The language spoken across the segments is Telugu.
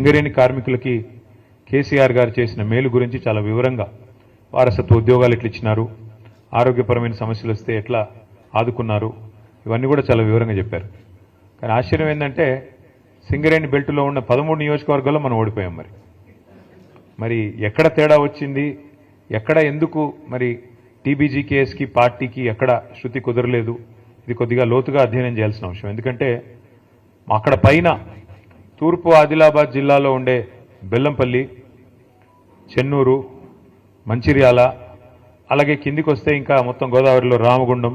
సింగరేణి కార్మికులకి కేసీఆర్ గారు చేసిన మేలు గురించి చాలా వివరంగా వారసత్వ ఉద్యోగాలు ఎట్లా ఇచ్చినారు, ఆరోగ్యపరమైన సమస్యలు వస్తే ఎట్లా ఆదుకున్నారు, ఇవన్నీ కూడా చాలా వివరంగా చెప్పారు. కానీ ఆశ్చర్యం ఏంటంటే సింగరేణి బెల్ట్లో ఉన్న 13 నియోజకవర్గాల్లో మనం ఓడిపోయాం. మరి ఎక్కడ తేడా వచ్చింది, ఎక్కడ ఎందుకు మరి టీబీజీకేఎస్కి పార్టీకి ఎక్కడ శృతి కుదరలేదు, ఇది కొద్దిగా లోతుగా అధ్యయనం చేయాల్సిన అవసరం. ఎందుకంటే అక్కడ పైన తూర్పు ఆదిలాబాద్ జిల్లాలో ఉండే బెల్లంపల్లి, చెన్నూరు, మంచిర్యాల, అలాగే కిందికి వస్తే ఇంకా మొత్తం గోదావరిలో రామగుండం,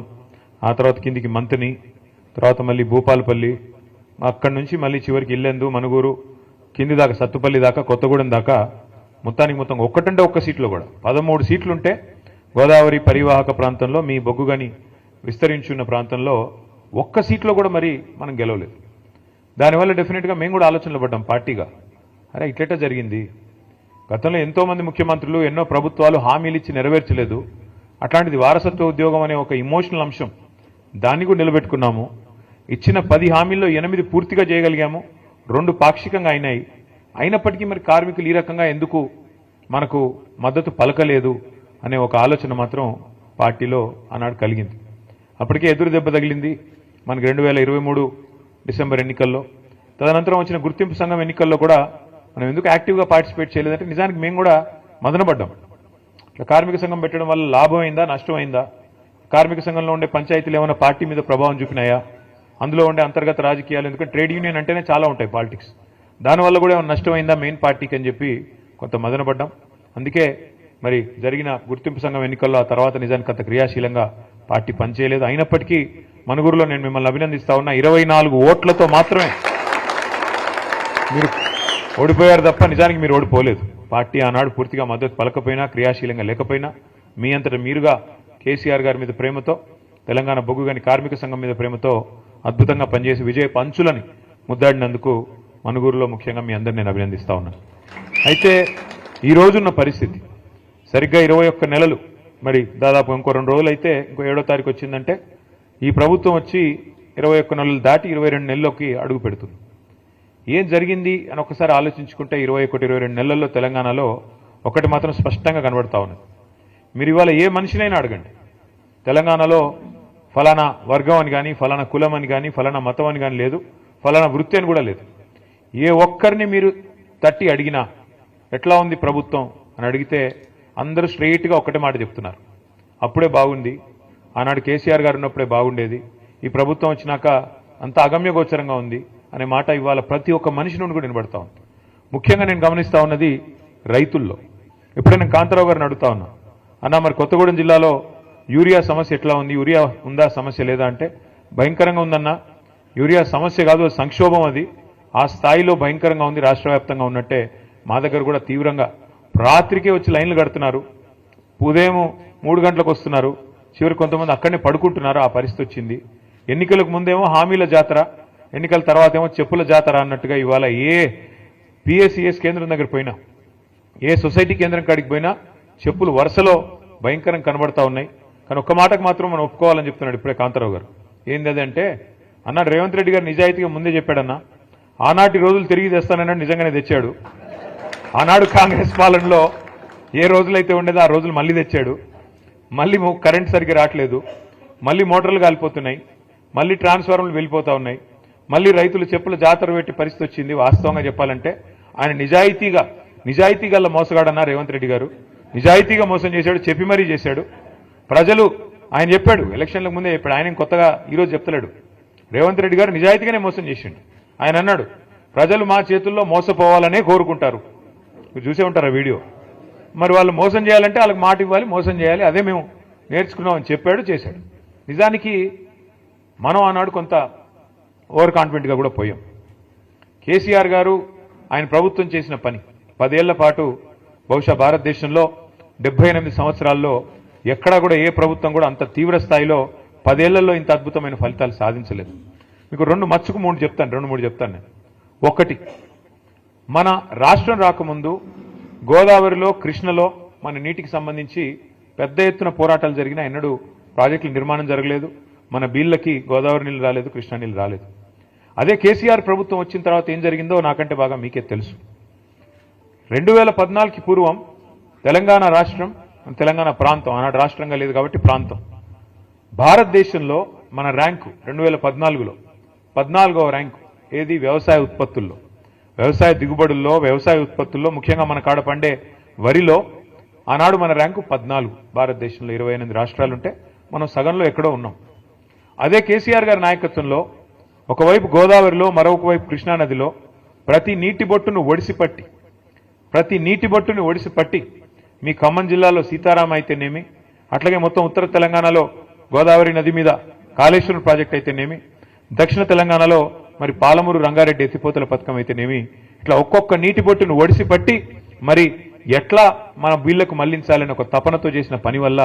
ఆ తర్వాత కిందికి మంతిని, తర్వాత మళ్ళీ భూపాలపల్లి, అక్కడి నుంచి మళ్ళీ చివరికి ఇల్లెందు, మనుగూరు, కింది దాకా సత్తుపల్లి దాకా, కొత్తగూడెం దాకా మొత్తానికి మొత్తం ఒక్కటంటే ఒక్క సీట్లో కూడా 13 సీట్లుంటే గోదావరి పరివాహక ప్రాంతంలో మీ బొగ్గుగని విస్తరించున్న ప్రాంతంలో ఒక్క సీట్లో కూడా మరి మనం గెలవలేదు. దానివల్ల డెఫినెట్గా మేము కూడా ఆలోచనలు పడ్డాం పార్టీగా, అరే ఇట్లెట్లా జరిగింది, గతంలో ఎంతోమంది ముఖ్యమంత్రులు ఎన్నో ప్రభుత్వాలు హామీలు ఇచ్చి నెరవేర్చలేదు, అట్లాంటిది వారసత్వ ఉద్యోగం అనే ఒక ఇమోషనల్ అంశం, దాన్ని కూడా నిలబెట్టుకున్నాము. ఇచ్చిన 10 హామీల్లో 8 పూర్తిగా చేయగలిగాము, 2 పాక్షికంగా అయినాయి. అయినప్పటికీ మరి కార్మికులు ఈ రకంగా ఎందుకు మనకు మద్దతు పలకలేదు అనే ఒక ఆలోచన మాత్రం పార్టీలో ఆనాడు కలిగింది. అప్పటికే ఎదురు దెబ్బ తగిలింది మనకు 2023 డిసెంబర్ ఎన్నికల్లో. తదనంతరం వచ్చిన గుర్తింపు సంఘం ఎన్నికల్లో కూడా మనం ఎందుకు యాక్టివ్గా పార్టిసిపేట్ చేయలేదంటే నిజానికి మేము కూడా మదనపడ్డాం. కార్మిక సంఘం పెట్టడం వల్ల లాభం అయిందా, నష్టమైందా, కార్మిక సంఘంలో ఉండే పంచాయతీలు ఏమైనా పార్టీ మీద ప్రభావం చూపినాయా, అందులో ఉండే అంతర్గత రాజకీయాలు, ఎందుకంటే ట్రేడ్ యూనియన్ అంటేనే చాలా ఉంటాయి పాలిటిక్స్, దానివల్ల కూడా ఏమైనా నష్టమైందా మెయిన్ పార్టీకి అని చెప్పి కొంత మదనపడ్డాం. అందుకే మరి జరిగిన గుర్తింపు సంఘం ఎన్నికల్లో ఆ తర్వాత నిజానికి అంత క్రియాశీలంగా పార్టీ పనిచేయలేదు. అయినప్పటికీ మనుగురులో నేను మిమ్మల్ని అభినందిస్తా ఉన్నా, 24 ఓట్లతో మాత్రమే మీరు ఓడిపోయారు తప్ప నిజానికి మీరు ఓడిపోలేదు. పార్టీ ఆనాడు పూర్తిగా మద్దతు పలకపోయినా, క్రియాశీలంగా లేకపోయినా మీ అంతటా మీరుగా కేసీఆర్ గారి మీద ప్రేమతో, తెలంగాణ బొగ్గుగని కార్మిక సంఘం మీద ప్రేమతో అద్భుతంగా పనిచేసి విజయ పంచులని ముద్దాడినందుకు మనుగూరులో ముఖ్యంగా మీ అందరిని నేను అభినందిస్తా ఉన్నాను. అయితే ఈ రోజున్న పరిస్థితి సరిగ్గా 21 నెలలు, మరి దాదాపు ఇంకో 2 రోజులు అయితే ఇంకో 7వ తారీఖు వచ్చిందంటే ఈ ప్రభుత్వం వచ్చి 21 నెలలు దాటి 22 నెలల్లోకి అడుగు పెడుతుంది. ఏం జరిగింది అని ఒకసారి ఆలోచించుకుంటే 21-22 నెలల్లో తెలంగాణలో ఒకటి మాత్రం స్పష్టంగా కనబడతా ఉన్నది. మీరు ఇవాళ ఏ మనిషినైనా అడగండి, తెలంగాణలో ఫలానా వర్గం అని కానీ, ఫలానా కులం అని కానీ, ఫలానా మతం అని కానీ లేదు, ఫలానా వృత్తి అని కూడా లేదు. ఏ ఒక్కరిని మీరు తట్టి అడిగినా ఎట్లా ఉంది ప్రభుత్వం అని అడిగితే అందరూ స్ట్రెయిట్గా ఒకటే మాట చెప్తున్నారు, అప్పుడే బాగుంది, ఆనాడు కేసీఆర్ గారు ఉన్నప్పుడే బాగుండేది, ఈ ప్రభుత్వం వచ్చినాక అంత అగమ్యగోచరంగా ఉంది అనే మాట ఇవాళ ప్రతి ఒక్క మనిషి నుండి కూడా వినబడతా ఉంది. ముఖ్యంగా నేను గమనిస్తా ఉన్నది రైతుల్లో. ఇప్పుడే నేను కాంతారావు గారిని అడుగుతా ఉన్నా, అన్న మరి కొత్తగూడెం జిల్లాలో యూరియా సమస్య ఎట్లా ఉంది, యూరియా ఉందా సమస్య లేదా అంటే భయంకరంగా ఉందన్న, యూరియా సమస్య కాదు సంక్షోభం, అది ఆ స్థాయిలో భయంకరంగా ఉంది, రాష్ట్ర వ్యాప్తంగా ఉన్నట్టే మా దగ్గర కూడా తీవ్రంగా రాత్రికే వచ్చి లైన్లు కడుతున్నారు, ఉదయం 3 గంటలకు వస్తున్నారు, చివరి కొంతమంది అక్కడనే పడుకుంటున్నారు, ఆ పరిస్థితి వచ్చింది. ఎన్నికలకు ముందేమో హామీల జాతర, ఎన్నికల తర్వాత ఏమో చెప్పుల జాతర అన్నట్టుగా ఇవాళ ఏ పిఎస్సిఎస్ కేంద్రం దగ్గర పోయినా, ఏ సొసైటీ కేంద్రం కాడికి పోయినా చెప్పులు వరుసలో భయంకరంగా కనబడతా ఉన్నాయి. కానీ ఒక్క మాటకు మాత్రం మనం ఒప్పుకోవాలని చెప్తున్నాడు ఇప్పుడే కాంతారావు గారు. ఏంది అదంటే అన్నాడు రేవంత్ రెడ్డి గారు నిజాయితీగా ముందే చెప్పాడన్నా, ఆనాటి రోజులు తిరిగి తెస్తానన్నాడు, నిజంగానే తెచ్చాడు. ఆనాడు కాంగ్రెస్ పాలనలో ఏ రోజులైతే ఉండేదో ఆ రోజులు మళ్ళీ తెచ్చాడు. మళ్ళీ కరెంట్ సరిగ్గా రావట్లేదు, మళ్ళీ మోటార్లు కాలిపోతున్నాయి, మళ్ళీ ట్రాన్స్ఫార్మర్లు వెళ్ళిపోతా ఉన్నాయి, మళ్ళీ రైతులు చెప్పుల జాతర పెట్టి పరిస్థితి వచ్చింది. వాస్తవంగా చెప్పాలంటే ఆయన నిజాయితీ గల మోసగాడన్నా రేవంత్ రెడ్డి గారు, నిజాయితీగా మోసం చేశాడు, చెప్పి మరీ చేశాడు. ప్రజలు ఆయన చెప్పాడు, ఎలక్షన్లకు ముందే చెప్పాడు, ఆయన కొత్తగా ఈరోజు చెప్తలేడు. రేవంత్ రెడ్డి గారు నిజాయితీగానే మోసం చేసిండు. ఆయన అన్నాడు ప్రజలు మా చేతుల్లో మోసపోవాలనే కోరుకుంటారు, మీరు చూసే ఉంటారు వీడియో. మరి వాళ్ళు మోసం చేయాలంటే వాళ్ళకి మాట ఇవ్వాలి, మోసం చేయాలి, అదే మేము నేర్చుకున్నామని చెప్పాడు, చేశాడు. నిజానికి మనం ఆనాడు కొంత ఓవర్ కాన్ఫిడెంట్గా కూడా పోయాం. కేసీఆర్ గారు ఆయన ప్రభుత్వం చేసిన పని 10 ఏళ్ల పాటు బహుశా భారతదేశంలో 78 సంవత్సరాల్లో ఎక్కడా కూడా ఏ ప్రభుత్వం కూడా అంత తీవ్ర స్థాయిలో 10 ఏళ్లలో ఇంత అద్భుతమైన ఫలితాలు సాధించలేదు. మీకు 2 చెప్తాను నేను. ఒకటి, మన రాష్ట్రం రాకముందు గోదావరిలో, కృష్ణలో మన నీటికి సంబంధించి పెద్ద ఎత్తున పోరాటాలు జరిగినా ఎన్నడూ ప్రాజెక్టుల నిర్మాణం జరగలేదు, మన బీళ్ళకి గోదావరి నీళ్ళు రాలేదు, కృష్ణా నీళ్ళు రాలేదు. అదే కేసీఆర్ ప్రభుత్వం వచ్చిన తర్వాత ఏం జరిగిందో నాకంటే బాగా మీకే తెలుసు. 2014కి పూర్వం తెలంగాణ రాష్ట్రం, తెలంగాణ ప్రాంతం, ఆనాడు రాష్ట్రంగా లేదు కాబట్టి ప్రాంతం, భారతదేశంలో మన ర్యాంకు 2014లో 14వ ర్యాంకు ఏది? వ్యవసాయ ఉత్పత్తుల్లో, వ్యవసాయ దిగుబడుల్లో, వ్యవసాయ ఉత్పత్తుల్లో, ముఖ్యంగా మన కాడ పండే వరిలో ఆనాడు మన ర్యాంకు 14. భారతదేశంలో 28 రాష్ట్రాలుంటే మనం సగంలో ఎక్కడో ఉన్నాం. అదే కేసీఆర్ గారి నాయకత్వంలో ఒకవైపు గోదావరిలో, మరొక వైపు కృష్ణానదిలో ప్రతి నీటి బొట్టును ఒడిసిపట్టి మీ ఖమ్మం జిల్లాలో సీతారాం అయితేనేమి, అట్లాగే మొత్తం ఉత్తర తెలంగాణలో గోదావరి నది మీద కాళేశ్వరం ప్రాజెక్ట్ అయితేనేమి, దక్షిణ తెలంగాణలో మరి పాలమూరు రంగారెడ్డి ఎత్తిపోతల పథకం అయితేనేమి, ఇట్లా ఒక్కొక్క నీటి బొట్టును ఒడిసిపట్టి మరి ఎట్లా మన వీళ్లకు మళ్లించాలని ఒక తపనతో చేసిన పని వల్ల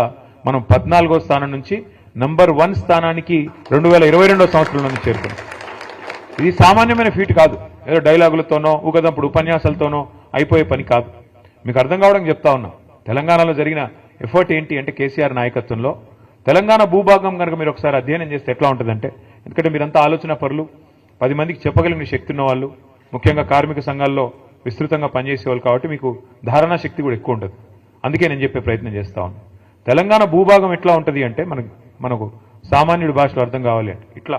మనం 14వ స్థానం నుంచి నంబర్ 1 స్థానానికి 2022వ సంవత్సరంలోనే చేరుకున్నాం. ఇది సామాన్యమైన ఫీట్ కాదు, ఏదో డైలాగులతోనో ఊగదంపుడు ఉపన్యాసాలతోనో అయిపోయే పని కాదు. మీకు అర్థం కావడం చెప్తా ఉన్నా. తెలంగాణలో జరిగిన ఎఫర్ట్ ఏంటి అంటే కేసీఆర్ నాయకత్వంలో తెలంగాణ భూభాగం కనుక మీరు ఒకసారి అధ్యయనం చేస్తే ఎట్లా ఉంటుందంటే, ఎందుకంటే మీరంతా ఆలోచన పరులు, 10 మందికి చెప్పగలిగిన శక్తి ఉన్న వాళ్ళు, ముఖ్యంగా కార్మిక సంఘాల్లో విస్తృతంగా పనిచేసేవాళ్ళు కాబట్టి మీకు ధారణా శక్తి కూడా ఎక్కువ ఉంటుంది. అందుకే నేను చెప్పే ప్రయత్నం చేస్తా ఉన్నాను. తెలంగాణ భూభాగం ఎట్లా ఉంటుంది అంటే మనకు సామాన్యుడి భాషలో అర్థం కావాలి అంటే ఇట్లా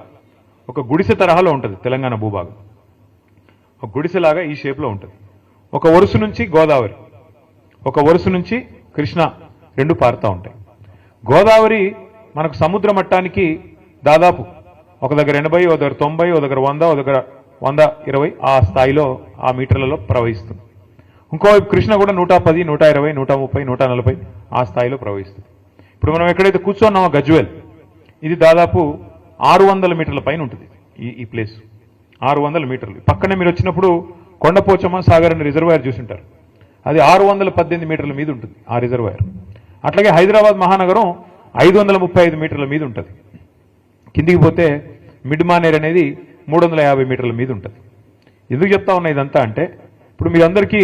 ఒక గుడిసె తరహాలో ఉంటుంది తెలంగాణ భూభాగం. ఒక గుడిసెలాగా ఈ షేప్లో ఉంటుంది. ఒక వరుస నుంచి గోదావరి, ఒక వరుస నుంచి కృష్ణ రెండు పారుతూ ఉంటాయి. గోదావరి మనకు సముద్ర మట్టానికి దాదాపు ఒక దగ్గర 80, ఒక దగ్గర 90, ఒక దగ్గర 100, ఒక దగ్గర 120 ఆ స్థాయిలో, ఆ మీటర్లలో ప్రవహిస్తుంది. ఇంకోవైపు కృష్ణ కూడా 110, 120, 130, 140 ఆ స్థాయిలో ప్రవహిస్తుంది. ఇప్పుడు మనం ఎక్కడైతే కూర్చున్నామో గజ్వేల్, ఇది దాదాపు 600 మీటర్ల పైన ఉంటుంది. ఈ ప్లేస్ 600 మీటర్లు. పక్కనే మీరు వచ్చినప్పుడు కొండపోచమ్మ సాగర్ అని రిజర్వాయర్ చూసింటారు. అది 618 మీటర్ల మీద ఉంటుంది ఆ రిజర్వాయర్. అట్లాగే హైదరాబాద్ మహానగరం 535 మీటర్ల మీద ఉంటుంది. కిందికి పోతే మిడ్ మానేర్ అనేది 350 మీటర్ల మీద ఉంటుంది. ఎందుకు చెప్తా ఉన్నా ఇదంతా అంటే, ఇప్పుడు మీరందరికీ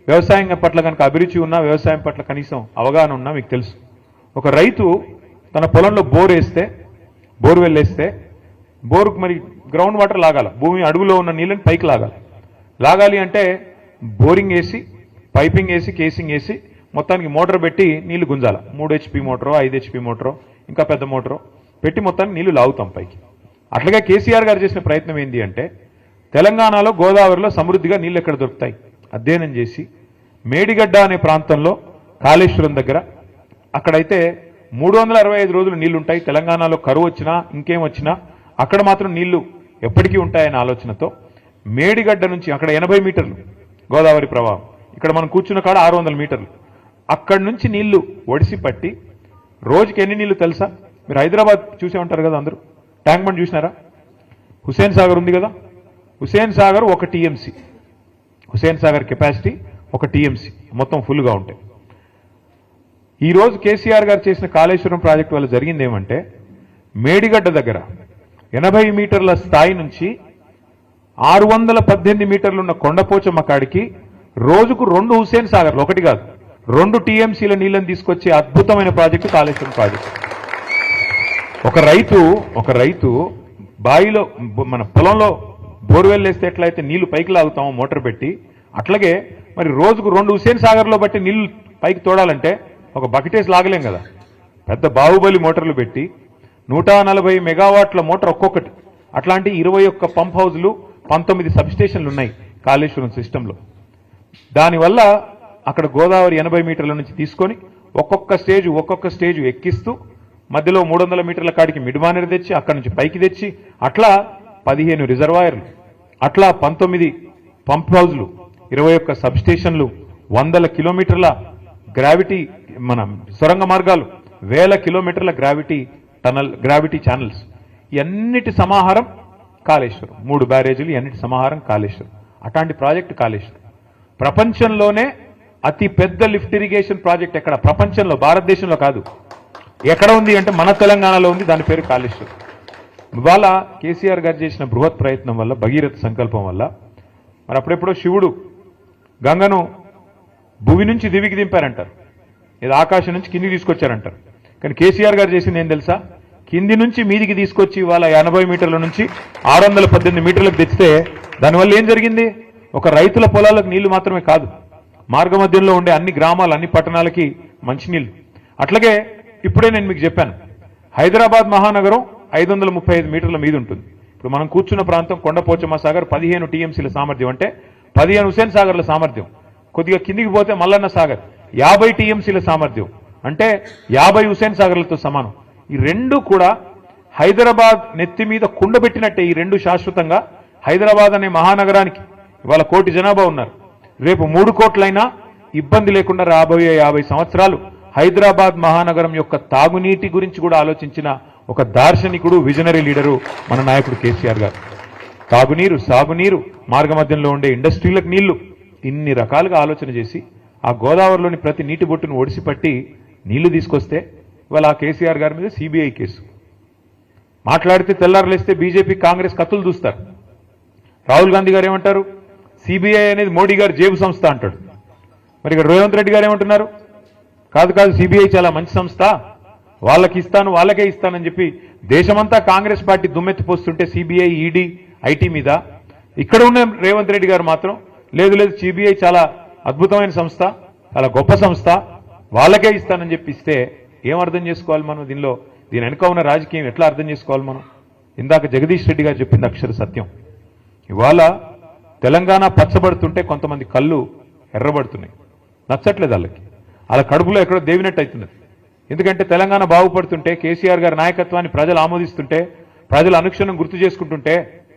వ్యవసాయం పట్ల కనుక అభిరుచి ఉన్నా, వ్యవసాయం పట్ల కనీసం అవగాహన ఉన్నా మీకు తెలుసు, ఒక రైతు తన పొలంలో బోర్వెల్ వేస్తే బోరుకు మరి గ్రౌండ్ వాటర్ లాగాల, భూమి అడుగులో ఉన్న నీళ్ళని పైకి లాగాలి అంటే బోరింగ్ వేసి, పైపింగ్ వేసి, కేసింగ్ వేసి మొత్తానికి మోటార్ పెట్టి నీళ్లు గుంజాల. 3 HP మోటారో, 5 HP మోటారో, ఇంకా పెద్ద మోటారో పెట్టి మొత్తాన్ని నీళ్లు లాగుతాం పైకి. అట్లాగే కేసీఆర్ గారు చేసిన ప్రయత్నం ఏంటి అంటే, తెలంగాణలో గోదావరిలో సమృద్ధిగా నీళ్లు ఎక్కడ దొరుకుతాయి అధ్యయనం చేసి, మేడిగడ్డ అనే ప్రాంతంలో కాళేశ్వరం దగ్గర అక్కడైతే 365 రోజులు నీళ్లుంటాయి. తెలంగాణలో కరువు వచ్చినా ఇంకేం వచ్చినా అక్కడ మాత్రం నీళ్లు ఎప్పటికీ ఉంటాయనే ఆలోచనతో మేడిగడ్డ నుంచి అక్కడ 80 మీటర్లు గోదావరి ప్రవాహం, ఇక్కడ మనం కూర్చున్న కాడ 600 మీటర్లు, అక్కడి నుంచి నీళ్లు ఒడిసి పట్టి రోజుకి ఎన్ని నీళ్లు తెలుసా? మీరు హైదరాబాద్ చూసే ఉంటారు కదా అందరూ, ట్యాంక్ బండ్ చూసినారా? హుసేన్ సాగర్ ఉంది కదా, Hussain Sagar 1 TMC, Hussain Sagar capacity 1 TMC మొత్తం ఫుల్గా ఉంటాయి. ఈ రోజు కేసీఆర్ గారు చేసిన కాళేశ్వరం ప్రాజెక్టు వల్ల జరిగింది ఏమంటే, మేడిగడ్డ దగ్గర 80 మీటర్ల స్థాయి నుంచి 618 మీటర్లు ఉన్న కొండపోచమ్మ కాడికి రోజుకు 2 హుసేన్ సాగర్లు, ఒకటి కాదు 2 TMCల నీళ్లను తీసుకొచ్చే అద్భుతమైన ప్రాజెక్టు కాళేశ్వరం ప్రాజెక్టు. ఒక రైతు బావిలో, మన పొలంలో బోర్వెల్ వేస్తే ఎట్లయితే నీళ్లు పైకి లాగుతామో మోటార్ పెట్టి, అట్లాగే మరి రోజుకు 2 హుసేన్ సాగర్లో బట్టి నీళ్లు పైకి తోడాలంటే ఒక బకెటేసి లాగలేం కదా. పెద్ద బాహుబలి మోటార్లు పెట్టి 140 మెగావాట్ల మోటార్ ఒక్కొక్కటి, అట్లాంటి 21 పంప్ హౌజులు, 19 సబ్స్టేషన్లు ఉన్నాయి కాళేశ్వరం సిస్టంలో. దానివల్ల అక్కడ గోదావరి 80 మీటర్ల నుంచి తీసుకొని ఒక్కొక్క స్టేజ్ ఎక్కిస్తూ మధ్యలో 300 మీటర్ల కాడికి మిడ్మానేర్ తెచ్చి అక్కడి నుంచి పైకి తెచ్చి అట్లా 15 రిజర్వాయర్లు, అట్లా 19 పంప్ హౌజులు, 21 సబ్స్టేషన్లు, 100 కిలోమీటర్ల గ్రావిటీ మన సొరంగ మార్గాలు, 1000 కిలోమీటర్ల గ్రావిటీ ఛానల్స్, ఇవన్నిటి సమాహారం కాళేశ్వరం. 3 బ్యారేజీలు, ఇవన్నిటి సమాహారం కాళేశ్వరం. అట్లాంటి ప్రాజెక్టు కాళేశ్వరం. ప్రపంచంలోనే అతి పెద్ద లిఫ్ట్ ఇరిగేషన్ ప్రాజెక్ట్ ఎక్కడ? ప్రపంచంలో, భారతదేశంలో కాదు. ఎక్కడ ఉంది అంటే మన తెలంగాణలో ఉంది. దాని పేరు కాళేశ్వరం. ఇవాళ కేసీఆర్ గారు చేసిన బృహత్ ప్రయత్నం వల్ల, భగీరథ సంకల్పం వల్ల, మరి అప్పుడెప్పుడో శివుడు గంగను భూమి నుంచి దివికి దింపారంటారు, ఇది ఆకాశం నుంచి కిందికి తీసుకొచ్చారంటారు. కానీ కేసీఆర్ గారు చేసింది ఏం తెలుసా? కింది నుంచి మీదికి తీసుకొచ్చి ఇవాళ 80 మీటర్ల నుంచి 618 మీటర్లకు తెచ్చితే దానివల్ల ఏం జరిగింది? ఒక రైతుల పొలాలకు నీళ్లు మాత్రమే కాదు, మార్గమధ్యంలో ఉండే అన్ని గ్రామాలు అన్ని పట్టణాలకి మంచినీళ్ళు. అట్లాగే ఇప్పుడే నేను మీకు చెప్పాను, హైదరాబాద్ మహానగరం 535 మీటర్ల మీద ఉంటుంది. ఇప్పుడు మనం కూర్చున్న ప్రాంతం కొండపోచమ్మ సాగర్ 15 టీఎంసీల సామర్థ్యం, అంటే 15 హుసేన్ సాగర్ల సామర్థ్యం. కొద్దిగా కిందికి పోతే మల్లన్న సాగర్ 50 టీఎంసీల సామర్థ్యం, అంటే 50 హుసేన్ సాగర్లతో సమానం. ఈ రెండు కూడా హైదరాబాద్ నెత్తి మీద కుండబెట్టినట్టే. ఈ రెండు శాశ్వతంగా హైదరాబాద్ అనే మహానగరానికి ఇవాళ 1 కోటి జనాభా ఉన్నారు. రేపు 3 కోట్లైనా ఇబ్బంది లేకుండా రాబోయే 50 సంవత్సరాలు హైదరాబాద్ మహానగరం యొక్క తాగునీటి గురించి కూడా ఆలోచించిన ఒక దార్శనికుడు, విజనరీ లీడరు మన నాయకుడు కేసీఆర్ గారు. తాగునీరు, సాగునీరు, మార్గమధ్యంలో ఉండే ఇండస్ట్రీలకు నీళ్లు, ఇన్ని రకాలుగా ఆలోచన చేసి ఆ గోదావరిలోని ప్రతి నీటి బొట్టును ఒడిసిపట్టి నీళ్లు తీసుకొస్తే ఇవాళ ఆ కేసీఆర్ గారి మీద సిబిఐ కేసు. మాట్లాడితే తెల్లారులేస్తే బీజేపీ కాంగ్రెస్ కత్తులు దూస్తారు. రాహుల్ గాంధీ గారు ఏమంటారు, సిబిఐ అనేది మోడీ గారు జేబు సంస్థ అంటాడు. మరి ఇక్కడ రేవంత్ రెడ్డి గారు ఏమంటున్నారు, కాదు కాదు సిబిఐ చాలా మంచి సంస్థ, వాళ్ళకి ఇస్తాను, వాళ్ళకే ఇస్తానని చెప్పి దేశమంతా కాంగ్రెస్ పార్టీ దుమ్మెత్తిపోస్తుంటే సిబిఐ, ఈడీ, ఐటీ మీద ఇక్కడ ఉన్న రేవంత్ రెడ్డి గారు మాత్రం లేదు లేదు సిబిఐ చాలా అద్భుతమైన సంస్థ, చాలా గొప్ప సంస్థ, వాళ్ళకే ఇస్తానని చెప్పి ఇస్తే ఏం అర్థం చేసుకోవాలి మనం? దీని వెనుక ఉన్న రాజకీయం ఎట్లా అర్థం చేసుకోవాలి మనం? ఇందాక జగదీష్ రెడ్డి గారు చెప్పింది అక్షర సత్యం. ఇవాళ తెలంగాణ పచ్చబడుతుంటే కొంతమంది కళ్ళు ఎర్రబడుతున్నాయి, నచ్చట్లేదు వాళ్ళకి. వాళ్ళ కడుపులో ఎక్కడో దేవినట్టు అవుతున్నది. ఎందుకంటే తెలంగాణ బాగుపడుతుంటే, కేసీఆర్ గారి నాయకత్వాన్ని ప్రజలు ఆమోదిస్తుంటే, ప్రజలు అనుక్షణం గుర్తు చేసుకుంటుంటే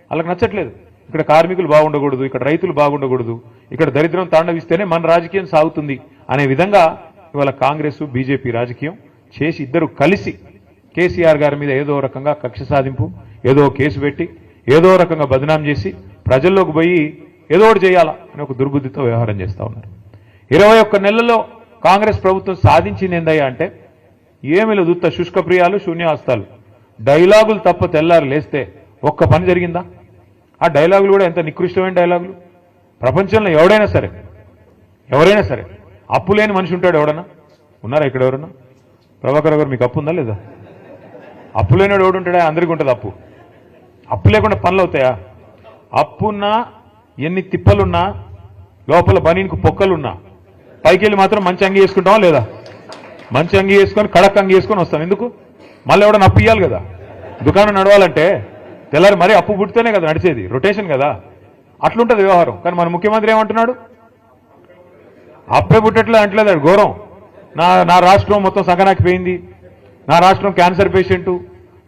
వాళ్ళకి నచ్చట్లేదు. ఇక్కడ కార్మికులు బాగుండకూడదు, ఇక్కడ రైతులు బాగుండకూడదు, ఇక్కడ దరిద్రం తాండవిస్తేనే మన రాజకీయం సాగుతుంది అనే విధంగా ఇవాళ కాంగ్రెస్, బీజేపీ రాజకీయం చేసి ఇద్దరు కలిసి కేసీఆర్ గారి మీద ఏదో రకంగా కక్ష సాధింపు, ఏదో కేసు పెట్టి, ఏదో రకంగా బదనాం చేసి ప్రజల్లోకి పోయి ఏదో ఒకటి చేయాలా అని ఒక దుర్బుద్ధితో వ్యవహారం చేస్తూ ఉన్నారు. 21 నెలల్లో కాంగ్రెస్ ప్రభుత్వం సాధించింది ఏందయ్యా అంటే ఏమీ లేదు, ఉత్త శుష్కప్రియాలు, శూన్యాస్తాలు, డైలాగులు తప్ప తెల్లారు లేస్తే ఒక్క పని జరిగిందా? ఆ డైలాగులు కూడా ఎంత నికృష్టమైన డైలాగులు. ప్రపంచంలో ఎవరైనా సరే అప్పు లేని మనిషి ఉంటాడు ఎవడన్నా? ఉన్నారా ఇక్కడ ఎవరన్నా? ప్రభాకర్ గారు మీకు అప్పు ఉందా లేదా? అప్పు లేనివాడు ఎవడు ఉంటాడా? అందరికీ ఉంటుంది అప్పు. అప్పు లేకుండా పనులు అవుతాయా? అప్పున్నా, ఎన్ని తిప్పలున్నా, లోపల బనీనికి పొక్కలున్నా, పైకి వెళ్ళి మాత్రం మంచి అంగి వేసుకుంటామా లేదా? మంచి అంగి వేసుకొని కడక్ అంగి వేసుకొని వస్తాం. ఎందుకు? మళ్ళీ ఎవడన్నా అప్పు ఇవ్వాలి కదా. దుకాణం నడవాలంటే తెల్లారి మరీ అప్పు పుట్టితేనే కదా నడిచేది, రొటేషన్ కదా, అట్లుంటుంది వ్యవహారం. కానీ మన ముఖ్యమంత్రి ఏమంటున్నాడు, అప్పే పుట్టట్లే అంటలేదు, ఘోరం. నా రాష్ట్రం మొత్తం సంకనాకిపోయింది, నా రాష్ట్రం క్యాన్సర్ పేషెంటు,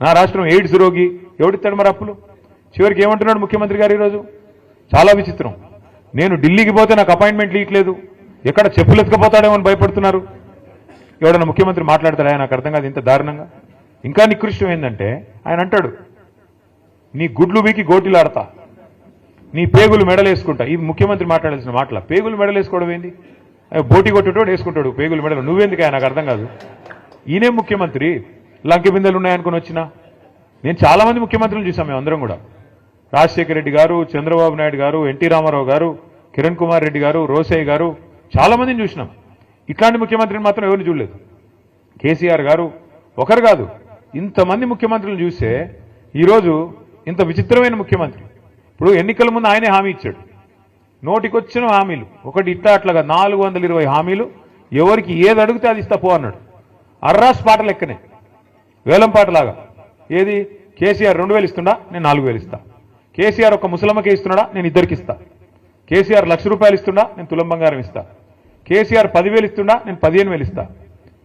నా రాష్ట్రం ఎయిడ్స్ రోగి, ఎవడిస్తాడు మరి అప్పులు? చివరికి ఏమంటున్నాడు ముఖ్యమంత్రి గారు ఈరోజు? చాలా విచిత్రం. నేను ఢిల్లీకి పోతే నాకు అపాయింట్మెంట్లు ఇవ్వట్లేదు, ఎక్కడ చెప్పులు ఎత్తుకపోతాడేమో అని భయపడుతున్నారు. ఎవడన్నా ముఖ్యమంత్రి మాట్లాడతాడా? నాకు అర్థం కాదు ఇంత దారుణంగా. ఇంకా నికృష్టం ఏంటంటే ఆయన అంటాడు, నీ గుడ్లు వీకి గోటిలాడతా, నీ పేగులు మెడలేసుకుంటా. ఈ ముఖ్యమంత్రి మాట్లాడాల్సిన మాటల. పేగులు మెడలేసుకోవడం ఏంది? బోటి కొట్టేటోడు వేసుకుంటాడు పేగులు మెడలు, నువ్వెందుకు? నాకు అర్థం కాదు. ఈయనే ముఖ్యమంత్రి, లంకె బిందెలు ఉన్నాయనుకుని వచ్చినా. నేను చాలా మంది ముఖ్యమంత్రులు చూసాం మేమందరం కూడా. రాజశేఖర రెడ్డి గారు, చంద్రబాబు నాయుడు గారు, ఎన్టీ రామారావు గారు, కిరణ్ కుమార్ రెడ్డి గారు, రోసయ్య గారు, చాలా మందిని చూసినాం. ఇట్లాంటి ముఖ్యమంత్రిని మాత్రం ఎవరిని చూడలేదు. కేసీఆర్ గారు ఒకరు కాదు, ఇంతమంది ముఖ్యమంత్రులను చూస్తే ఈరోజు ఇంత విచిత్రమైన ముఖ్యమంత్రి. ఇప్పుడు ఎన్నికల ముందు ఆయనే హామీ ఇచ్చాడు, నోటికొచ్చిన హామీలు, ఒకటి ఇట్లా అట్లాగా 420 హామీలు, ఎవరికి ఏది అడిగితే అది ఇస్తా పో అన్నాడు. అర్రాస్ పాట లెక్కనే, వేలం పాటలాగా. ఏది? కేసీఆర్ 2000 ఇస్తుండా, నేను 4000 ఇస్తా. కేసీఆర్ ఒక ముసలమ్మకే ఇస్తున్నాడా, నేను ఇద్దరికి ఇస్తా. కేసీఆర్ ₹1,00,000 ఇస్తుండా, నేను తులం బంగారం ఇస్తా. కేసీఆర్ 10,000 ఇస్తుండా, నేను 15,000 ఇస్తా.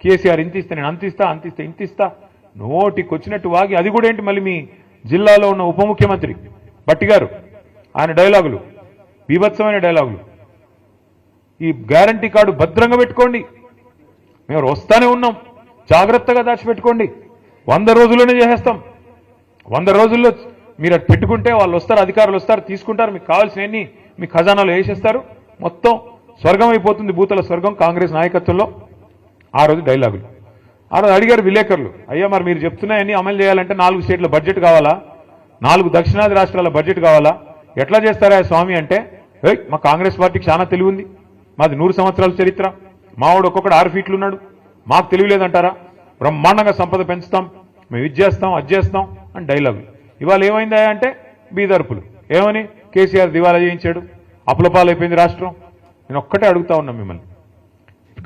కేసీఆర్ ఇంత ఇస్తే నేను అంత ఇస్తా, అంత ఇస్తే ఇంత ఇస్తా. నోటికొచ్చినట్టు వాగి, అది కూడా ఏంటి మళ్ళీ మీ జిల్లాలో ఉన్న ఉప ముఖ్యమంత్రి భట్టి గారు, ఆయన డైలాగులు బీభత్సమైన డైలాగులు. ఈ గ్యారంటీ కార్డు భద్రంగా పెట్టుకోండి, మేము వస్తానే ఉన్నాం, జాగ్రత్తగా దాచిపెట్టుకోండి, 100 రోజుల్లోనే చేసేస్తాం. 100 రోజుల్లో మీరు అటు పెట్టుకుంటే వాళ్ళు వస్తారు, అధికారులు వస్తారు, తీసుకుంటారు, మీకు కావాల్సినవన్నీ మీ ఖజానాలో వేసేస్తారు, మొత్తం స్వర్గం అయిపోతుంది, భూతల స్వర్గం కాంగ్రెస్ నాయకత్వంలో. ఆ రోజు డైలాగులు. ఆ రోజు అడిగారు విలేకరులు, అయ్యా మరి మీరు చెప్తున్నాయన్నీ అమలు చేయాలంటే 4 స్టేట్ల బడ్జెట్ కావాలా, 4 దక్షిణాది రాష్ట్రాల బడ్జెట్ కావాలా, ఎట్లా చేస్తారా స్వామి అంటే, మా కాంగ్రెస్ పార్టీకి చాలా తెలివి ఉంది, మాది 100 సంవత్సరాల చరిత్ర, మావాడు ఒక్కొక్కడు 6 ఫీట్లు ఉన్నాడు, మాకు తెలియలేదంటారా, బ్రహ్మాండంగా సంపద పెంచుతాం, మేము ఇది చేస్తాం, అది చేస్తాం అని డైలాగులు. ఇవాళ ఏమైందా అంటే బీదర్పులు. ఏమని? కేసీఆర్ దివాలా చేయించాడు, అప్పులపాలైపోయింది రాష్ట్రం, నేను ఒక్కటే అడుగుతా ఉన్నా మిమ్మల్ని,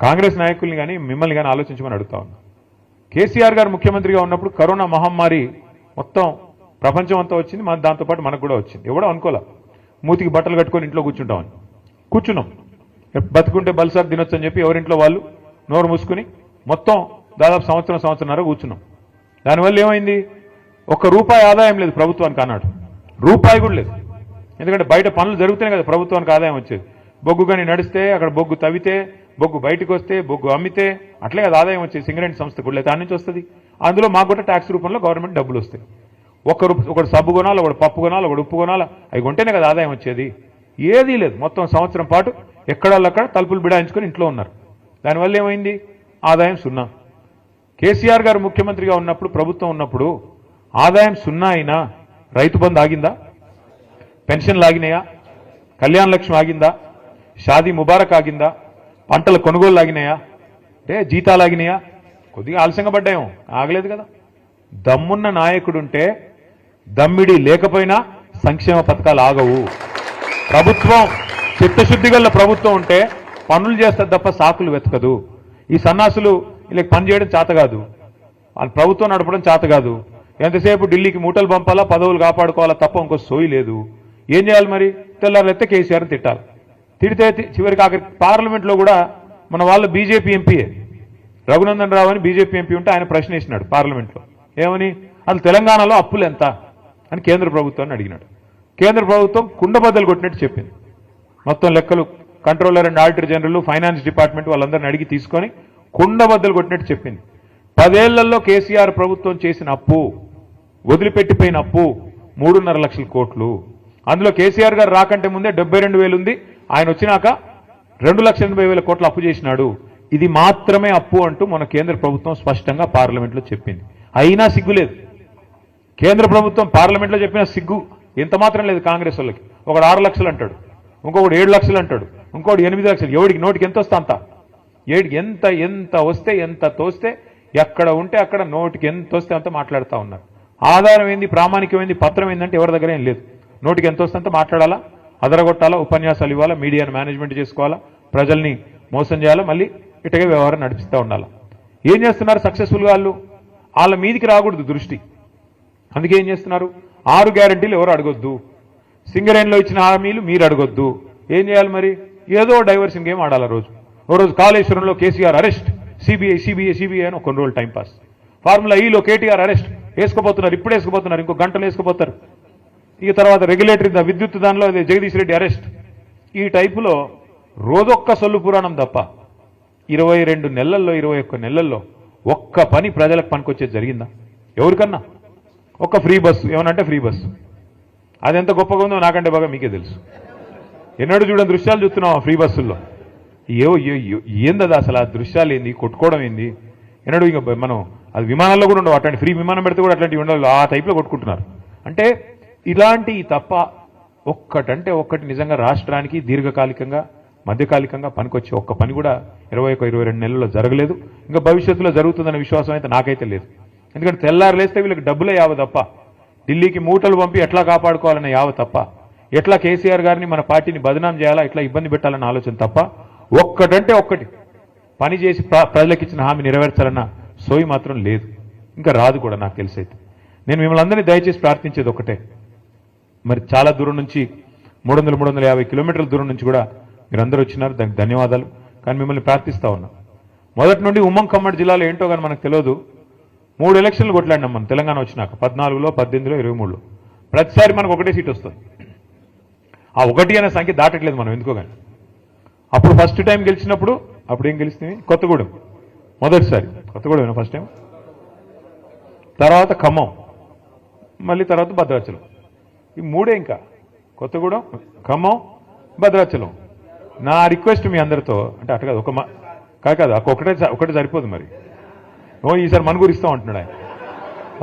కాంగ్రెస్ నాయకుల్ని కానీ మిమ్మల్ని కానీ ఆలోచించమని అడుగుతా ఉన్నా. కేసీఆర్ గారు ముఖ్యమంత్రిగా ఉన్నప్పుడు కరోనా మహమ్మారి మొత్తం ప్రపంచం అంతా వచ్చింది, మన దాంతోపాటు మనకు కూడా వచ్చింది. ఎవడో అనుకోలే మూతికి బట్టలు కట్టుకొని ఇంట్లో కూర్చుంటామని. కూర్చున్నాం, బతుకుంటే బల్సాకు తినొచ్చు అని చెప్పి ఎవరింట్లో వాళ్ళు నోరు మూసుకుని మొత్తం దాదాపు సంవత్సరంన్నర కూర్చున్నాం. దానివల్ల ఏమైంది? ఒక్క రూపాయి ఆదాయం లేదు ప్రభుత్వానికి అన్నాడు, రూపాయి కూడా లేదు. ఎందుకంటే బయట పనులు జరుగుతూనే కదా ప్రభుత్వానికి ఆదాయం వచ్చేది. బొగ్గు కానీ నడిస్తే, అక్కడ బొగ్గు తవ్వితే, బొగ్గు బయటకు వస్తే, బొగ్గు అమ్మితే అట్లే కదా ఆదాయం వచ్చేది. సింగరేణి సంస్థ కూడా దాని నుంచి వస్తుంది. అందులో మాకు కూడా ట్యాక్స్ రూపంలో గవర్నమెంట్ డబ్బులు వస్తాయి. ఒకడు సబ్బు కొనాలి, ఒకడు పప్పు కొనాలి, ఒకడు ఉప్పు కొనాలి, అవి కొంటేనే కదా ఆదాయం వచ్చేది. ఏదీ లేదు. మొత్తం సంవత్సరం పాటు ఎక్కడక్కడ తలుపులు బిడాయించుకొని ఇంట్లో ఉన్నారు. దానివల్ల ఏమైంది? ఆదాయం సున్నా. కేసీఆర్ గారు ముఖ్యమంత్రిగా ఉన్నప్పుడు, ప్రభుత్వం ఉన్నప్పుడు ఆదాయం సున్నా అయినా రైతు బంధు ఆగిందా? పెన్షన్లు ఆగినాయా? కళ్యాణ లక్ష్మి ఆగిందా? షాదీ ముబారక్ ఆగిందా? పంటల కొనుగోలు ఆగినాయా? అంటే జీతాలు ఆగినాయా? కొద్దిగా ఆలస్యంగా పడ్డాయేమో, ఆగలేదు కదా. దమ్మున్న నాయకుడుంటే, దమ్మిడి లేకపోయినా సంక్షేమ పథకాలు ఆగవు. ప్రభుత్వం చిత్తశుద్ధి గల ప్రభుత్వం ఉంటే పనులు చేస్తారు తప్ప సాకులు వెతకదు. ఈ సన్నాసులు వీళ్ళకి పని చేయడం చేత కాదు, వాళ్ళ ప్రభుత్వం నడపడం చేత కాదు. ఎంతసేపు ఢిల్లీకి మూటలు పంపాలా, పదవులు కాపాడుకోవాలా తప్ప ఇంకో సోయి లేదు. ఏం చేయాలి మరి? తెల్లారెత్తే కేసీఆర్ని తిట్టాలి. తిడితే చివరికి ఆఖరి పార్లమెంట్లో కూడా మన వాళ్ళ బీజేపీ ఎంపీయే రఘునందన్ రావు అని బీజేపీ ఎంపీ ఉంటే ఆయన ప్రశ్న వేసినాడు పార్లమెంట్లో. ఏమని? అసలు తెలంగాణలో అప్పులు ఎంత అని కేంద్ర ప్రభుత్వాన్ని అడిగినాడు. కేంద్ర ప్రభుత్వం కుండబద్దలు కొట్టినట్టు చెప్పింది. మొత్తం లెక్కలు controller and auditor general, finance department వాళ్ళందరిని అడిగి తీసుకొని కుండబద్దలు కొట్టినట్టు చెప్పింది. 10 ఏళ్లలో కేసీఆర్ ప్రభుత్వం చేసిన అప్పు, వదిలిపెట్టిపోయిన అప్పు 3.5 లక్షల కోట్లు. అందులో కేసీఆర్ గారు రాకంటే ముందే 72,000 ఉంది, ఆయన వచ్చినాక 2,80,000 కోట్ల అప్పు చేసినాడు. ఇది మాత్రమే అప్పు అంటూ మన కేంద్ర ప్రభుత్వం స్పష్టంగా పార్లమెంట్లో చెప్పింది. అయినా సిగ్గు లేదు. కేంద్ర ప్రభుత్వం పార్లమెంట్లో చెప్పిన సిగ్గు ఎంత మాత్రం లేదు కాంగ్రెస్ వాళ్ళకి. ఒకడు 6 లక్షలు అంటాడు, ఇంకొకడు 7 లక్షలు అంటాడు, ఇంకోటి 8 లక్షలు. ఎవడికి నోటికి ఎంత వస్తే అంత, ఎంత వస్తే ఎంత తోస్తే, ఎక్కడ ఉంటే అక్కడ నోటికి ఎంత వస్తే అంత మాట్లాడుతూ ఉన్నారు. ఆధారం ఏంది, ప్రామాణికమైంది, పత్రం ఏంటంటే ఎవరి దగ్గర ఏం లేదు. నోటికి ఎంత వస్తే అంత మాట్లాడాలా, అదరగొట్టాలా, ఉపన్యాసాలు ఇవ్వాలా, మీడియాను మేనేజ్మెంట్ చేసుకోవాలా, ప్రజల్ని మోసం చేయాలా, మళ్ళీ ఇటగే వ్యవహారం నడిపిస్తూ ఉండాలా. ఏం చేస్తున్నారు సక్సెస్ఫుల్గా వాళ్ళు? వాళ్ళ మీదికి రాకూడదు దృష్టి. అందుకే ఏం చేస్తున్నారు? 6 గ్యారంటీలు ఎవరు అడగొద్దు, సింగరేణిలో ఇచ్చిన హామీలు మీరు అడగొద్దు. ఏం చేయాలి మరి? ఏదో డైవర్షన్ గేమ్ ఆడాలి. ఓ రోజు కాళేశ్వరంలో కేసీఆర్ అరెస్ట్, సిబిఐ అని కొన్ని రోజులు టైంపాస్. ఫార్ములా ఈలో కేటీఆర్ అరెస్ట్, వేసుకోబోతున్నారు, ఇప్పుడు వేసుకోబోతున్నారు, ఇంకో గంటలు వేసుకోబోతారు. ఇక తర్వాత రెగ్యులేటరీ విద్యుత్ దానిలో జగదీష్ రెడ్డి అరెస్ట్. ఈ టైపులో రోజొక్క సొల్లు పురాణం తప్ప 22 నెలల్లో 21 నెలల్లో ఒక్క పని ప్రజలకు పనికొచ్చేది జరిగిందా? ఎవరికన్నా? ఒక్క ఫ్రీ బస్సు, ఏమనంటే ఫ్రీ బస్సు, అది ఎంత గొప్పగా ఉందో నాకంటే బాగా మీకే తెలుసు. ఎన్నడూ చూడని దృశ్యాలు చూస్తున్నాం ఆ ఫ్రీ బస్సుల్లో. ఏందది అసలు? ఆ దృశ్యాలు ఏంది, కొట్టుకోవడం ఏంది? ఎన్నడూ ఇక మనం అది విమానాల్లో కూడా ఉండవు. అట్లాంటి ఫ్రీ విమానం పెడితే కూడా అట్లాంటివి ఉండాలి, ఆ టైప్లో కొట్టుకుంటున్నారు. అంటే ఇలాంటి తప్ప ఒక్కటంటే ఒక్కటి నిజంగా రాష్ట్రానికి దీర్ఘకాలికంగా, మధ్యకాలికంగా పనికొచ్చే ఒక్క పని కూడా 21-22 నెలల్లో జరగలేదు. ఇంకా భవిష్యత్తులో జరుగుతుందనే విశ్వాసం అయితే నాకైతే లేదు. ఎందుకంటే తెల్లారు లేస్తే వీళ్ళకి డబ్బులే యావ తప్ప, ఢిల్లీకి మూటలు పంపి ఎట్లా కాపాడుకోవాలనే యావ తప్ప, ఎట్లా కేసీఆర్ గారిని మన పార్టీని బదనాం చేయాలా, ఎట్లా ఇబ్బంది పెట్టాలన్న ఆలోచన తప్ప ఒక్కటంటే ఒక్కటి పని చేసి ప్రజలకు ఇచ్చిన హామీ నెరవేర్చాలన్న సోయి మాత్రం లేదు, ఇంకా రాదు కూడా నాకు తెలిసైతే. నేను మిమ్మల్ని అందరినీ దయచేసి ప్రార్థించేది ఒకటే, మరి చాలా దూరం నుంచి 300-350 కిలోమీటర్ల దూరం నుంచి కూడా మీరందరూ వచ్చినారు, దానికి ధన్యవాదాలు. కానీ మిమ్మల్ని ప్రార్థిస్తా ఉన్నా, మొదటి నుండి ఉమ్మడి ఖమ్మం జిల్లాలో ఏంటో కానీ మనకు తెలియదు, 3 ఎలక్షన్లు కొట్లాడినాం మనం తెలంగాణ వచ్చినాక, 14లో, 18లో, 23లో. ప్రతిసారి మనకు ఒకటే సీట్ వస్తుంది. ఆ 1 అనే సంఖ్య దాటట్లేదు మనం ఎందుకో కానీ. అప్పుడు ఫస్ట్ టైం గెలిచినప్పుడు అప్పుడు ఏం గెలిస్తుంది? కొత్తగూడెం మొదటిసారి, కొత్తగూడెం ఫస్ట్ టైం, తర్వాత ఖమ్మం, మళ్ళీ తర్వాత భద్రాచలం. ఈ 3 ఇంకా కొత్తగూడెం, ఖమ్మం, భద్రాచలం. నా రిక్వెస్ట్ మీ అందరితో, అంటే అట్ట కాదు, కాదు ఒకటే సరిపోదు మరి. ఈసారి మనుగురు ఇస్తాం అంటున్నాడు ఆయన.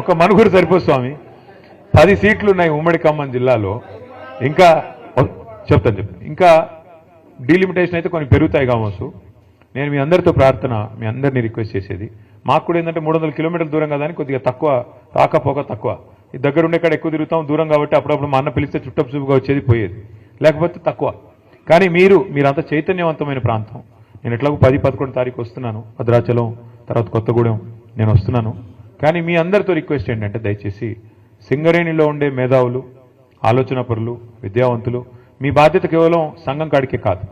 ఒక మనుగురు సరిపోదు స్వామి, 10 సీట్లు ఉన్నాయి ఉమ్మడి ఖమ్మం జిల్లాలో. ఇంకా చెప్తాను ఇంకా డీలిమిటేషన్ అయితే కొన్ని పెరుగుతాయి కావచ్చు. నేను మీ అందరితో ప్రార్థన, మీ అందరినీ రిక్వెస్ట్ చేసేది, మాకు కూడా ఏంటంటే 300 కిలోమీటర్ల దూరం కదా అని కొద్దిగా తక్కువ, రాకపోక తక్కువ. ఈ దగ్గర ఉండే కాడ ఎక్కువ తిరుగుతాం, దూరం కాబట్టి అప్పుడప్పుడు మా అన్న పిలిస్తే చుట్టపు చూపుగా వచ్చేది పోయేది, లేకపోతే తక్కువ. కానీ మీరంతా చైతన్యవంతమైన ప్రాంతం. నేను ఎట్లాగో 10-11 తారీఖు వస్తున్నాను, భద్రాచలం తర్వాత కొత్తగూడెం నేను వస్తున్నాను. కానీ మీ అందరితో రిక్వెస్ట్ ఏంటంటే దయచేసి సింగరేణిలో ఉండే మేధావులు, ఆలోచన పరులు, విద్యావంతులు, మీ బాధ్యత కేవలం సంఘం కాడికే కాదు,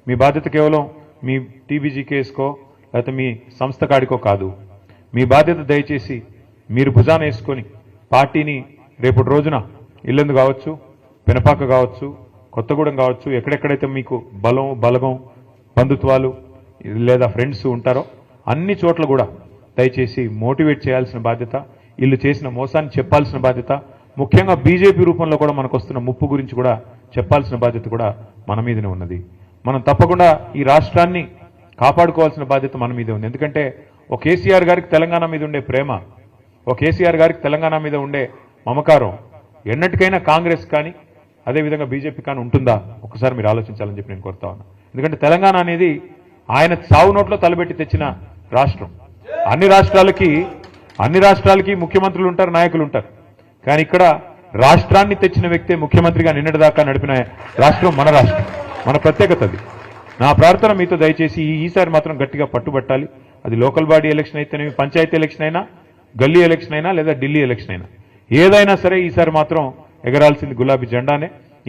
మీ బాధ్యత కేవలం మీ టీబీజీకేస్కో లేకపోతే మీ సంస్థ కాడికో కాదు. మీ బాధ్యత దయచేసి మీరు భుజాన వేసుకొని పార్టీని రేపటి రోజున ఇల్లందు కావచ్చు, పెనపాక కావచ్చు, కొత్తగూడెం కావచ్చు, ఎక్కడెక్కడైతే మీకు బలగం బంధుత్వాలు లేదా ఫ్రెండ్స్ ఉంటారో అన్ని చోట్ల కూడా దయచేసి మోటివేట్ చేయాల్సిన బాధ్యత, వీళ్ళు చేసిన మోసాన్ని చెప్పాల్సిన బాధ్యత, ముఖ్యంగా బీజేపీ రూపంలో కూడా మనకు వస్తున్న ముప్పు గురించి కూడా చెప్పాల్సిన బాధ్యత కూడా మన మీదనే ఉన్నది. మనం తప్పకుండా ఈ రాష్ట్రాన్ని కాపాడుకోవాల్సిన బాధ్యత మన మీదే ఉంది. ఎందుకంటే ఒక కేసీఆర్ గారికి తెలంగాణ మీద ఉండే ప్రేమ, ఒక కేసీఆర్ గారికి తెలంగాణ మీద ఉండే మమకారం ఎన్నటికైనా కాంగ్రెస్ కానీ అదేవిధంగా బీజేపీ కానీ ఉంటుందా ఒకసారి మీరు ఆలోచించాలని చెప్పి నేను కోరుతా ఉన్నా. ఎందుకంటే తెలంగాణ అనేది ఆయన చావు నోట్లో తలబెట్టి తెచ్చిన రాష్ట్రం. అన్ని రాష్ట్రాలకి ముఖ్యమంత్రులు ఉంటారు, నాయకులు ఉంటారు. కానీ ఇక్కడ రాష్ట్రాన్ని తెచ్చిన వ్యక్తే ముఖ్యమంత్రిగా నిన్నటిదాకా నడిపిన రాష్ట్రం మన రాష్ట్రం, మన ప్రత్యేకత అది. నా ప్రార్థన మీతో దయచేసి ఈసారి మాత్రం గట్టిగా పట్టుబట్టాలి. అది లోకల్ బాడీ ఎలక్షన్ అయితేనేమి, పంచాయతీ ఎలక్షన్ అయినా, గల్లీ ఎలక్షన్ అయినా లేదా ఢిల్లీ ఎలక్షన్ అయినా, ఏదైనా సరే ఈసారి మాత్రం ఎగరాల్సింది గులాబీ జెండానే.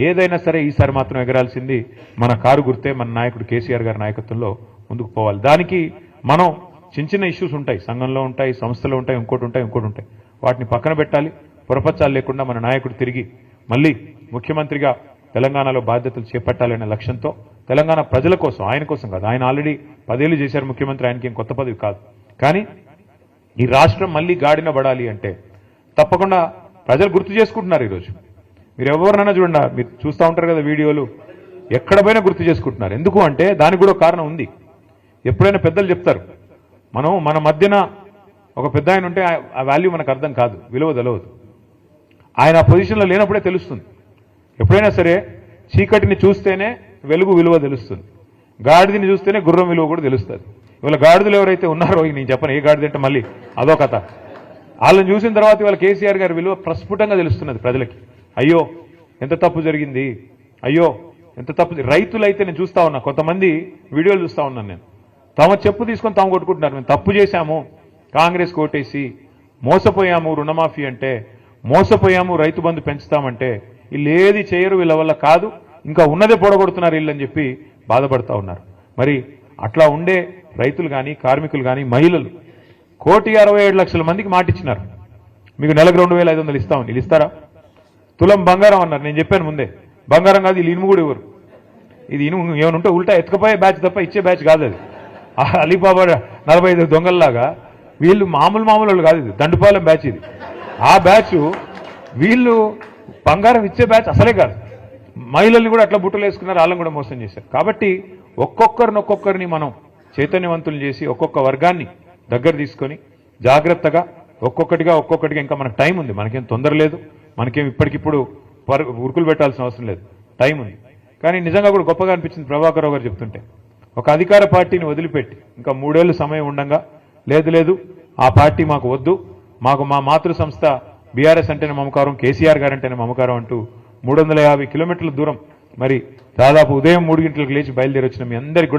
ఏదైనా సరే ఈసారి మాత్రం ఎగరాల్సింది మన కారు గుర్తే, మన నాయకుడు కేసీఆర్ గారి నాయకత్వంలో ముందుకు పోవాలి. దానికి మనం చిన్న ఇష్యూస్ ఉంటాయి, సంఘంలో ఉంటాయి, సంస్థలో ఉంటాయి, ఇంకోటి ఉంటాయి. వాటిని పక్కన పెట్టాలి. పొరపచ్చాలు లేకుండా మన నాయకుడు తిరిగి మళ్ళీ ముఖ్యమంత్రిగా తెలంగాణలో బాధ్యతలు చేపట్టాలనే లక్ష్యంతో తెలంగాణ ప్రజల కోసం, ఆయన కోసం కాదు, ఆయన ఆల్రెడీ 10 ఏళ్ళు చేశారు ముఖ్యమంత్రి, ఆయనకి ఏం కొత్త పదవి కాదు. కానీ ఈ రాష్ట్రం మళ్ళీ గాడిన పడాలి అంటే తప్పకుండా ప్రజలు గుర్తు చేసుకుంటున్నారు. ఈరోజు మీరు ఎవరినైనా చూడండి, మీరు చూస్తూ ఉంటారు కదా వీడియోలు, ఎక్కడ పోయినా గుర్తు చేసుకుంటున్నారు. ఎందుకు అంటే దానికి కూడా కారణం ఉంది. ఎప్పుడైనా పెద్దలు చెప్తారు, మన మధ్యన ఒక పెద్ద ఆయన ఉంటే ఆ వాల్యూ మనకు అర్థం కాదు, విలువ తెలవదు. ఆయన ఆ పొజిషన్లో లేనప్పుడే తెలుస్తుంది. ఎప్పుడైనా సరే చీకటిని చూస్తేనే వెలుగు విలువ తెలుస్తుంది, గాడిదని చూస్తేనే గుర్రం విలువ కూడా తెలుస్తుంది. ఇవాళ గాడిదలు ఎవరైతే ఉన్నారో, నేను చెప్పను ఏ గాడిద అంటే మళ్ళీ అదో కథ, వాళ్ళని చూసిన తర్వాత ఇవాళ కేసీఆర్ గారి విలువ ప్రస్ఫుటంగా తెలుస్తున్నది ప్రజలకి. అయ్యో ఎంత తప్పు జరిగింది, అయ్యో ఎంత తప్పు. రైతులైతే నేను చూస్తా ఉన్నా, కొంతమంది వీడియోలు చూస్తా ఉన్నాను నేను, తమ చెప్పు తీసుకొని తాము కొట్టుకుంటున్నారు. మేము తప్పు చేశాము, కాంగ్రెస్ కోటేసి మోసపోయాము, రుణమాఫీ అంటే మోసపోయాము, రైతు బంధు పెంచుతామంటే వీళ్ళు ఏది చేయరు, వీళ్ళ వల్ల కాదు, ఇంకా ఉన్నదే పొడగొడుతున్నారు వీళ్ళని చెప్పి బాధపడతా ఉన్నారు. మరి అట్లా ఉండే రైతులు కానీ, కార్మికులు కానీ, మహిళలు 1,67,00,000 మందికి మాటిచ్చినారు, మీకు నెలకు 2,500 ఇస్తామని. వీళ్ళు ఇస్తారా? తులం బంగారం అన్నారు. నేను చెప్పాను ముందే, బంగారం కాదు, వీళ్ళు ఇనుము కూడా ఇవ్వరు. ఇది ఇనుము ఏమైనా ఉంటే ఉల్టా ఎత్తుకపోయే బ్యాచ్ తప్ప ఇచ్చే బ్యాచ్ కాదు అది. అలీబాబా 45 దొంగల్లాగా వీళ్ళు మామూలు వాళ్ళు కాదు, ఇది దండుపాలెం బ్యాచ్ ఇది. ఆ బ్యాచ్ వీళ్ళు బంగారం ఇచ్చే బ్యాచ్ అసలే కాదు. మహిళల్ని కూడా అట్లా బుట్టలు వేసుకున్నారు, వాళ్ళని కూడా మోసం చేశారు. కాబట్టి ఒక్కొక్కరిని మనం చైతన్యవంతులు చేసి ఒక్కొక్క వర్గాన్ని దగ్గర తీసుకొని జాగ్రత్తగా ఒక్కొక్కటిగా ఇంకా మనకు టైం ఉంది, మనకేం తొందర లేదు, మనకేం ఇప్పటికిప్పుడు ఉరుకులు పెట్టాల్సిన అవసరం లేదు, టైం ఉంది. కానీ నిజంగా కూడా గొప్పగా అనిపించింది ప్రభాకర్ రావు గారు చెప్తుంటే, ఒక అధికార పార్టీని వదిలిపెట్టి ఇంకా 3 ఏళ్ళు సమయం ఉండగా లేదు ఆ పార్టీ మాకు వద్దు, మాకు మా మాతృ సంస్థ బీఆర్ఎస్ అంటేనే మమకారం, కేసీఆర్ గారు అంటేనే మమకారం అంటూ 350 కిలోమీటర్ల దూరం మరి దాదాపు ఉదయం 3 గంటలకు లేచి బయలుదేరి వచ్చిన మీ అందరికీ కూడా